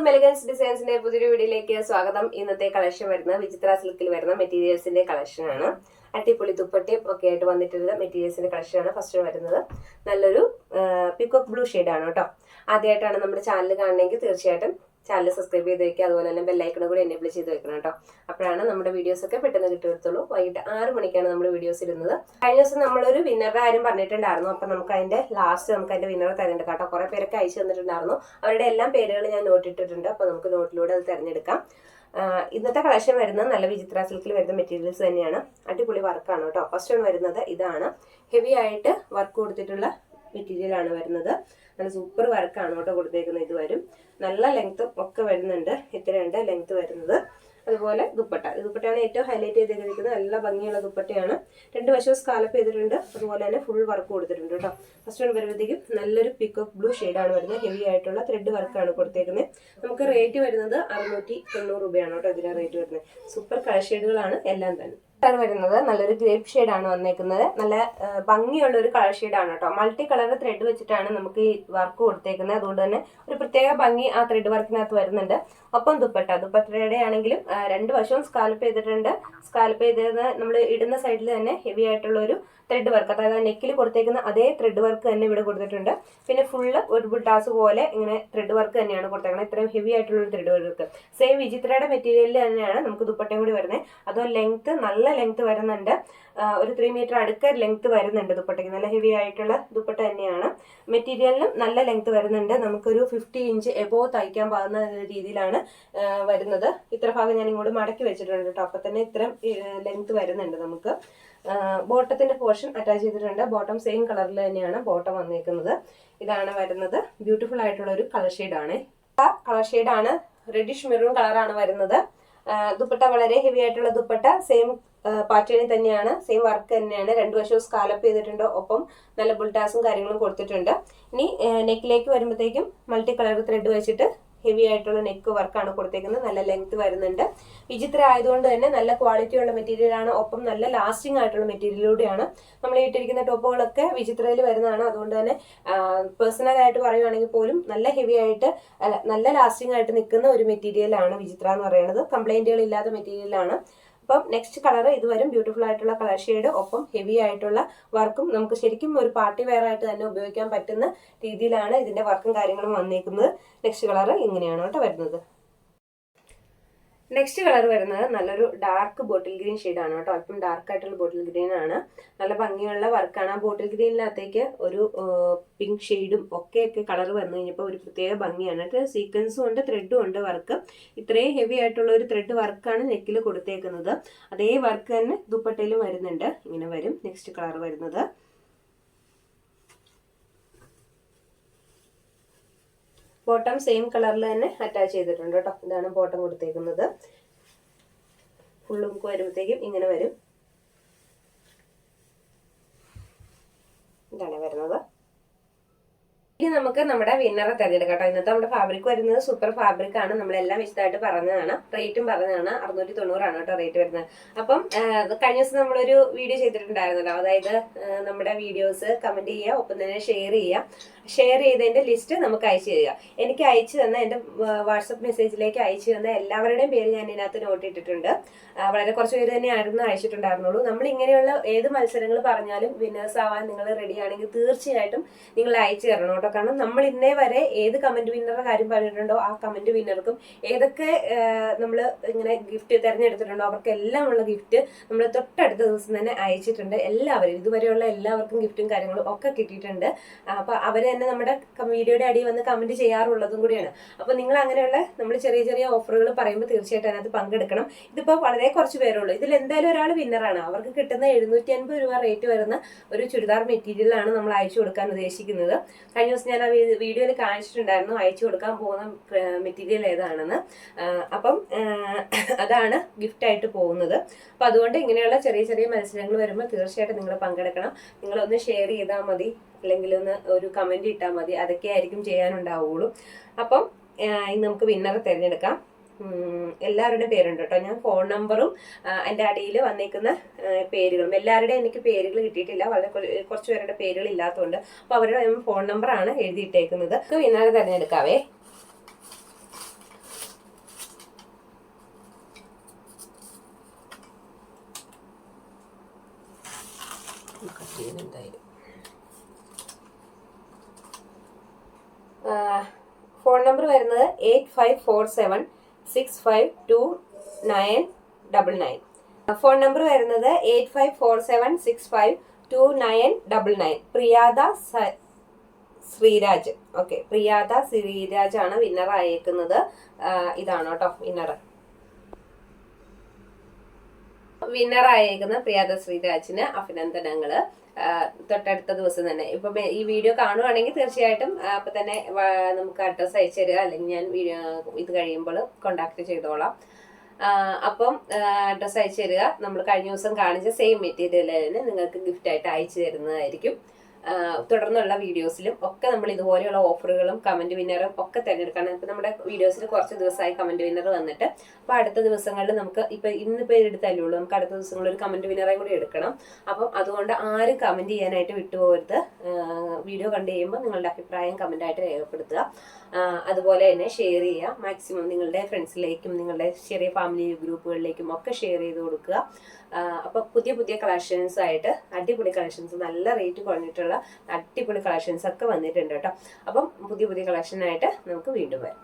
എല്ലാവർക്കും എലഗൻസ് ഡിസൈൻസിന്റെ പുതിയൊരു വീഡിയോയിലേക്ക് സ്വാഗതം. ഇന്നത്തെ കളക്ഷൻ വരുന്നത് വിചിത്ര സിൽക്കിൽ വരുന്ന മെറ്റീരിയൽസിന്റെ കളക്ഷൻ ആണ്. അട്ടിപ്പൊളി തുപ്പട്ടിയും ഒക്കെ ആയിട്ട് വന്നിട്ടുള്ള മെറ്റീരിയൽസിന്റെ കളക്ഷൻ ആണ് ഫസ്റ്റ് വരുന്നത്. നല്ലൊരു പിക്കോക്ക് ബ്ലൂ ഷെയ്ഡാണ് കേട്ടോ. ആദ്യമായിട്ടാണ് നമ്മുടെ ചാനൽ കാണണമെങ്കിൽ തീർച്ചയായിട്ടും ചാനൽ സബ്സ്ക്രൈബ് ചെയ്ത് വെക്കുക. അതുപോലെ തന്നെ ബെല്ലൈക്കണും കൂടി എനേബിൾ ചെയ്ത് വെക്കണം കേട്ടോ. അപ്പോഴാണ് നമ്മുടെ വീഡിയോസ് ഒക്കെ പെട്ടെന്ന് കിട്ടുകയുള്ളൂ. വൈകിട്ട് 6 മണിക്കാണ് നമ്മൾ വീഡിയോസ് ഇടുന്നത്. കഴിഞ്ഞ ദിവസം നമ്മളൊരു വിന്നറുടെ കാര്യം പറഞ്ഞിട്ടുണ്ടായിരുന്നു. അപ്പം നമുക്ക് അതിന്റെ ലാസ്റ്റ് നമുക്ക് അതിന്റെ വിന്നറെ തിരഞ്ഞെടുക്കാം കേട്ടോ. കുറെ പേരൊക്കെ അയച്ചു തന്നിട്ടുണ്ടായിരുന്നു. അവരുടെ എല്ലാം പേരുകൾ ഞാൻ നോട്ടിട്ടിട്ടുണ്ട്. അപ്പോൾ നമുക്ക് നോട്ടിലൂടെ അത് തിരഞ്ഞെടുക്കാം. ഇന്നത്തെ കളക്ഷൻ വരുന്നത് നല്ല വിചിത്ര സിൽക്കിൽ വരുന്ന മെറ്റീരിയൽസ് തന്നെയാണ്. അടിപൊളി വർക്കാണ് കേട്ടോ. ഫസ്റ്റ് ആണ് വരുന്നത് ഇതാണ്. ഹെവി ആയിട്ട് വർക്ക് കൊടുത്തിട്ടുള്ള മെറ്റീരിയൽ ആണ് വരുന്നത്. നല്ല സൂപ്പർ വർക്കാണ് കേട്ടോ കൊടുത്തേക്കുന്നത്. ഇത് വരും നല്ല ലെങ്ത്തും ഒക്കെ വരുന്നുണ്ട്. ഇത്രയുണ്ട് ലെങ്ത് വരുന്നത്. അതുപോലെ ദുപ്പട്ടയാണ് ഏറ്റവും ഹൈലൈറ്റ് ചെയ്തിരിക്കുന്നത്. നല്ല ഭംഗിയുള്ള ദുപ്പട്ടയാണ്. 2 വശവും സ്കാലപ്പ് ചെയ്തിട്ടുണ്ട്. അതുപോലെ തന്നെ ഫുൾ വർക്ക് കൊടുത്തിട്ടുണ്ട് കേട്ടോ. ഫസ്റ്റ് വൺ വരുമ്പോഴത്തേക്കും നല്ലൊരു പിക്കോക്ക് ബ്ലൂ ഷെയ്ഡാണ് വരുന്നത്. ഹെവി ആയിട്ടുള്ള ത്രെഡ് വർക്കാണ് കൊടുത്തേക്കുന്നത്. നമുക്ക് റേറ്റ് വരുന്നത് 690 രൂപയാണ് കേട്ടോ ഇതിന് റേറ്റ് വരുന്നത്. സൂപ്പർ കളർ ഷെയ്ഡുകളാണ് എല്ലാം തന്നെ. വരുന്നത് നല്ലൊരു ഗ്രേപ്പ് ഷെയ്ഡാണ് വന്നേക്കുന്നത്. നല്ല ഭംഗിയുള്ള ഒരു കളർ ഷെയ്ഡാണ് കേട്ടോ. മൾട്ടി കളർ ത്രെഡ് വെച്ചിട്ടാണ് നമുക്ക് ഈ വർക്ക് കൊടുത്തേക്കുന്നത്. അതുകൊണ്ട് തന്നെ ഒരു പ്രത്യേക ഭംഗി ആ ത്രെഡ് വർക്കിനകത്ത് വരുന്നുണ്ട്. ഒപ്പം ദുപ്പട്ടയുടെ ആണെങ്കിലും 2 വശവും സ്കാലപ്പ് ചെയ്തിട്ടുണ്ട്. സ്കാലപ്പ് ചെയ്തത് നമ്മൾ ഇടുന്ന സൈഡിൽ തന്നെ ഹെവി ആയിട്ടുള്ള ഒരു ത്രെഡ് വർക്ക്, അതായത് നെക്കിൽ കൊടുത്തേക്കുന്ന അതേ ത്രെഡ് വർക്ക് തന്നെ ഇവിടെ കൊടുത്തിട്ടുണ്ട്. പിന്നെ ഫുള്ള് ഒരു ബുട്ടാസ് പോലെ ഇങ്ങനെ ത്രെഡ് വർക്ക് തന്നെയാണ് കൊടുത്തേക്കുന്നത്. ഇത്രയും ഹെവി ആയിട്ടുള്ള ഒരു ത്രെഡ് വർക്ക് സെയിം വിചിത്രയുടെ മെറ്റീരിയലിൽ തന്നെയാണ് നമുക്ക് ദുപ്പട്ടയും കൂടി വരുന്നത്. അതോ ലെങ്ത് നല്ല ലെങ്ത് വരുന്നുണ്ട്. ഒരു 3 മീറ്റർ അടുക്ക ലെങ്ത് വരുന്നുണ്ട് ദുപ്പട്ടയ്ക്ക്. നല്ല ഹെവി ആയിട്ടുള്ള ദുപ്പട്ട തന്നെയാണ്. മെറ്റീരിയലിനും നല്ല ലെങ്ത് വരുന്നുണ്ട്. നമുക്കൊരു 50 ഇഞ്ച് എബോവ് തയ്ക്കാൻ പാകുന്ന രീതിയിലാണ് വരുന്നത്. ഇത്ര ഭാഗം ഞാൻ ഇങ്ങോട്ട് മടക്കി വെച്ചിട്ടുണ്ട് കേട്ടോ. അപ്പൊ തന്നെ ഇത്രയും ലെങ്ത് വരുന്നുണ്ട് നമുക്ക്. ബോട്ടത്തിന്റെ പോർഷൻ അറ്റാച്ച് ചെയ്തിട്ടുണ്ട്. ബോട്ടം സെയിം കളറിൽ തന്നെയാണ് ബോട്ടം വന്നേക്കുന്നത്. ഇതാണ് വരുന്നത്. ബ്യൂട്ടിഫുൾ ആയിട്ടുള്ള ഒരു കളർ ഷെയ്ഡാണ്. കളർ ഷെയ്ഡാണ് റെഡിഷ് മെറൂൺ കളറാണ് വരുന്നത്. ദുപ്പട്ട വളരെ ഹെവി ആയിട്ടുള്ള ദുപ്പട്ട സെയിം പാറ്റേണിൽ തന്നെയാണ്. സെയിം വർക്ക് തന്നെയാണ്. 2 വശവും സ്കാലപ്പ് ചെയ്തിട്ടുണ്ട്. ഒപ്പം നല്ല ബുൾട്ടാസും കാര്യങ്ങളും കൊടുത്തിട്ടുണ്ട്. ഇനി നെക്കിലേക്ക് വരുമ്പോഴത്തേക്കും മൾട്ടി കളർ ത്രെഡ് വെച്ചിട്ട് ഹെവി ആയിട്ടുള്ള നെക്ക് വർക്കാണ് കൊടുത്തേക്കുന്നത്. നല്ല ലെങ്ത് വരുന്നുണ്ട്. വിചിത്ര ആയതുകൊണ്ട് തന്നെ നല്ല ക്വാളിറ്റി ഉള്ള മെറ്റീരിയൽ ആണ്. ഒപ്പം നല്ല ലാസ്റ്റിംഗ് ആയിട്ടുള്ള മെറ്റീരിയലൂടെയാണ് നമ്മൾ ഇട്ടിരിക്കുന്ന ടോപ്പുകളൊക്കെ വിചിത്രയിൽ വരുന്നതാണ്. അതുകൊണ്ട് തന്നെ പേഴ്സണൽ ആയിട്ട് പറയുവാണെങ്കിൽ പോലും നല്ല ഹെവി ആയിട്ട് നല്ല ലാസ്റ്റിംഗ് ആയിട്ട് നിൽക്കുന്ന ഒരു മെറ്റീരിയലാണ് വിചിത്ര എന്ന് പറയുന്നത്. കംപ്ലൈന്റുകൾ ഇല്ലാത്ത മെറ്റീരിയലാണ്. അപ്പം നെക്സ്റ്റ് കളർ ഇത് വരും. ബ്യൂട്ടിഫുൾ ആയിട്ടുള്ള കളർ ഷെയ്ഡ്. ഒപ്പം ഹെവി ആയിട്ടുള്ള വർക്കും നമുക്ക് ശരിക്കും ഒരു പാർട്ടി വെയർ ആയിട്ട് തന്നെ ഉപയോഗിക്കാൻ പറ്റുന്ന രീതിയിലാണ് ഇതിന്റെ വർക്കും കാര്യങ്ങളും വന്നേക്കുന്നത്. നെക്സ്റ്റ് കളർ ഇങ്ങനെയാണ് കേട്ടോ വരുന്നത്. നെക്സ്റ്റ് കളർ വരുന്നത് നല്ലൊരു ഡാർക്ക് ബോട്ടിൽ ഗ്രീൻ ഷെയ്ഡാണ് കേട്ടോ. അല്പം ഡാർക്ക് ആയിട്ടുള്ള ബോട്ടിൽ ഗ്രീൻ ആണ്. നല്ല ഭംഗിയുള്ള വർക്കാണ്. ആ ബോട്ടിൽ ഗ്രീനിനകത്തേക്ക് ഒരു പിങ്ക് ഷെയ്ഡും ഒക്കെ കളർ വന്നു കഴിഞ്ഞപ്പോൾ ഒരു പ്രത്യേക ഭംഗിയാണ്. സീക്വൻസും ഉണ്ട്, ത്രെഡും ഉണ്ട് വർക്ക്. ഇത്രയും ഹെവി ആയിട്ടുള്ള ഒരു ത്രെഡ് വർക്കാണ് നെക്കിൽ കൊടുത്തേക്കുന്നത്. അതേ വർക്ക് തന്നെ ദുപ്പട്ടയിലും വരുന്നുണ്ട്. ഇങ്ങനെ വരും നെക്സ്റ്റ് കളർ വരുന്നത്. ബോട്ടം സെയിം കളറിൽ തന്നെ അറ്റാച്ച് ചെയ്തിട്ടുണ്ട് കേട്ടോ. ഇതാണ് ബോട്ടം കൊടുത്തേക്കുന്നത്. ഫുൾ ലുക്ക് വരുമ്പോഴത്തേക്കും ഇങ്ങനെ വരും. ഇതാണ് വരുന്നത്. ഇനി നമുക്ക് നമ്മുടെ വിന്നറെ തിരഞ്ഞെടുക്കാം കേട്ടോ. ഇന്നത്തെ നമ്മുടെ ഫാബ്രിക് വരുന്നത് സൂപ്പർ ഫാബ്രിക് ആണ്. നമ്മളെല്ലാം വിശദമായിട്ട് പറഞ്ഞതാണ്. റേറ്റും പറഞ്ഞതാണ്. 690 ആണ് കേട്ടോ റേറ്റ് വരുന്നത്. അപ്പം കഴിഞ്ഞ ദിവസം നമ്മളൊരു വീഡിയോ ചെയ്തിട്ടുണ്ടായിരുന്നല്ലോ. അതായത് നമ്മുടെ വീഡിയോസ് കമന്റ് ചെയ്യുക, ഒപ്പം തന്നെ ഷെയർ ചെയ്യുക. ഷെയർ ചെയ്തതിന്റെ ലിസ്റ്റ് നമുക്ക് അയച്ചു തരിക. എനിക്ക് അയച്ചു തന്ന എൻ്റെ വാട്സപ്പ് മെസ്സേജിലേക്ക് അയച്ചു തന്ന എല്ലാവരുടെയും പേര് ഞാൻ ഇതിനകത്ത് നോട്ട് ഇട്ടിട്ടുണ്ട്. വളരെ കുറച്ച് പേര് തന്നെ ആയിരുന്നു അയച്ചിട്ടുണ്ടായിരുന്നുള്ളൂ. നമ്മൾ ഇങ്ങനെയുള്ള ഏത് മത്സരങ്ങൾ പറഞ്ഞാലും വിന്നേഴ്സ് ആവാൻ നിങ്ങൾ റെഡി ആണെങ്കിൽ തീർച്ചയായിട്ടും നിങ്ങൾ അയച്ചു തരണം കേട്ടോ. കാരണം നമ്മൾ ഇന്നേ വരെ ഏത് കമന്റ് വിന്നറുടെ കാര്യം പറഞ്ഞിട്ടുണ്ടോ ആ കമന്റ് വിന്നർക്കും ഏതൊക്കെ നമ്മൾ ഇങ്ങനെ ഗിഫ്റ്റ് തിരഞ്ഞെടുത്തിട്ടുണ്ടോ അവർക്കെല്ലാം ഉള്ള ഗിഫ്റ്റ് നമ്മൾ തൊട്ടടുത്ത ദിവസം തന്നെ അയച്ചിട്ടുണ്ട്. എല്ലാവരും ഇതുവരെയുള്ള എല്ലാവർക്കും ഗിഫ്റ്റും കാര്യങ്ങളും ഒക്കെ കിട്ടിയിട്ടുണ്ട്. അപ്പൊ അവര് തന്നെ നമ്മുടെ വീഡിയോയുടെ അടിയിൽ വന്ന് കമന്റ് ചെയ്യാറുള്ളതും കൂടിയാണ്. അപ്പൊ നിങ്ങൾ അങ്ങനെയുള്ള നമ്മൾ ചെറിയ ചെറിയ ഓഫറുകൾ പറയുമ്പോൾ തീർച്ചയായിട്ടും അതിനകത്ത് പങ്കെടുക്കണം. ഇതിപ്പോ വളരെ കുറച്ച് പേരുള്ളൂ. ഇതിൽ എന്തായാലും ഒരാൾ വിന്നറാണ്. അവർക്ക് കിട്ടുന്ന 750 രൂപ റേറ്റ് വരുന്ന ഒരു ചുരിദാർ മെറ്റീരിയൽ ആണ് നമ്മൾ അയച്ചു കൊടുക്കാൻ ഉദ്ദേശിക്കുന്നത്. കഴിഞ്ഞ ദിവസം ഞാൻ ആ വീഡിയോയിൽ കാണിച്ചിട്ടുണ്ടായിരുന്നു അയച്ചു കൊടുക്കാൻ പോകുന്ന മെറ്റീരിയൽ ഏതാണെന്ന്. അപ്പം അതാണ് ഗിഫ്റ്റ് ആയിട്ട് പോകുന്നത്. അപ്പൊ അതുകൊണ്ട് ഇങ്ങനെയുള്ള ചെറിയ ചെറിയ മത്സരങ്ങൾ വരുമ്പോൾ തീർച്ചയായിട്ടും നിങ്ങൾ പങ്കെടുക്കണം. നിങ്ങളൊന്ന് ഷെയർ ചെയ്താൽ മതി, അല്ലെങ്കിൽ ഒന്ന് ഒരു കമന്റ് ഇട്ടാൽ മതി. അതൊക്കെ ആയിരിക്കും ചെയ്യാനുണ്ടാവുള്ളൂ. അപ്പം ഇന്ന് നമുക്ക് വിന്നറെ തിരഞ്ഞെടുക്കാം. എല്ലാവരുടെയും പേരുണ്ട് കേട്ടോ. ഞാൻ ഫോൺ നമ്പറും എൻ്റെ അടിയിൽ വന്നേക്കുന്ന പേരുകളും എല്ലാവരുടെയും എനിക്ക് പേരുകൾ കിട്ടിയിട്ടില്ല. വളരെ കുറച്ച് പേരുടെ പേരുകൾ ഇല്ലാത്തതുകൊണ്ട് അപ്പോൾ അവരുടെ ഫോൺ നമ്പറാണ് എഴുതിയിട്ടേക്കുന്നത്. വിന്നറെ തിരഞ്ഞെടുക്കാവേ. ചെയ്യുന്നു എന്തായാലും. ഫോൺ നമ്പർ വരുന്നത് 8547652999. ഫോൺ നമ്പർ വരുന്നത് 8547652999. പ്രിയാദ ശ്രീരാജ്. ഓക്കെ, പ്രിയാദ ശ്രീരാജ് ആണ് വിന്നർ ആയേക്കുന്നത്. ഇതാണ് കേട്ടോ വിന്നർ. വിന്നർ ആയേക്കുന്ന പ്രിയാദ ശ്രീരാജിന് അഭിനന്ദനങ്ങള്. തൊട്ടടുത്ത ദിവസം തന്നെ ഇപ്പൊ ഈ വീഡിയോ കാണുവാണെങ്കിൽ തീർച്ചയായിട്ടും അപ്പൊ തന്നെ നമുക്ക് അഡ്രസ്സ് അയച്ചു തരിക, അല്ലെങ്കിൽ ഞാൻ ഇത് കഴിയുമ്പോൾ കോണ്ടാക്ട് ചെയ്തോളാം. അപ്പം അഡ്രസ്സ് അയച്ചു തരിക. നമ്മൾ കഴിഞ്ഞ ദിവസം കാണിച്ച സെയിം മെറ്റീരിയൽ തന്നെ നിങ്ങൾക്ക് ഗിഫ്റ്റ് ആയിട്ട് അയച്ചു തരുന്നതായിരിക്കും. തുടർന്നുള്ള വീഡിയോസിലും ഒക്കെ നമ്മൾ ഇതുപോലെയുള്ള ഓഫറുകളും കമന്റ് വിന്നറും ഒക്കെ തിരഞ്ഞെടുക്കണം. ഇപ്പൊ നമ്മുടെ വീഡിയോസിൽ കുറച്ച് ദിവസമായി കമന്റ് വിന്നർ വന്നിട്ട്, അപ്പൊ അടുത്ത ദിവസങ്ങളിൽ നമുക്ക് ഇന്നിപ്പോ എടുത്തല്ലേ ഉള്ളൂ, നമുക്ക് അടുത്ത ദിവസങ്ങളിൽ ഒരു കമന്റ് വിന്നറെ കൂടി എടുക്കണം. അപ്പം അതുകൊണ്ട് ആരും കമന്റ് ചെയ്യാനായിട്ട് വിട്ടുപോകരുത്. വീഡിയോ കണ്ടു കഴിയുമ്പോൾ നിങ്ങളുടെ അഭിപ്രായം കമന്റ് ആയിട്ട് രേഖപ്പെടുത്തുക. അതുപോലെ തന്നെ ഷെയർ ചെയ്യുക. മാക്സിമം നിങ്ങളുടെ ഫ്രണ്ട്സിലേക്കും നിങ്ങളുടെ ചെറിയ ഫാമിലി ഗ്രൂപ്പുകളിലേക്കും ഒക്കെ ഷെയർ ചെയ്ത് കൊടുക്കുക. അപ്പൊ പുതിയ പുതിയ കളക്ഷൻസ് ആയിട്ട് അടിപൊളി കളക്ഷൻസ്, നല്ല റേറ്റ് കുറഞ്ഞിട്ടുള്ള അടിപൊളി കളക്ഷൻസ് ഒക്കെ വന്നിട്ടുണ്ട് കേട്ടോ. അപ്പം പുതിയ പുതിയ കളക്ഷനായിട്ട് നമുക്ക് വീണ്ടും വരാം.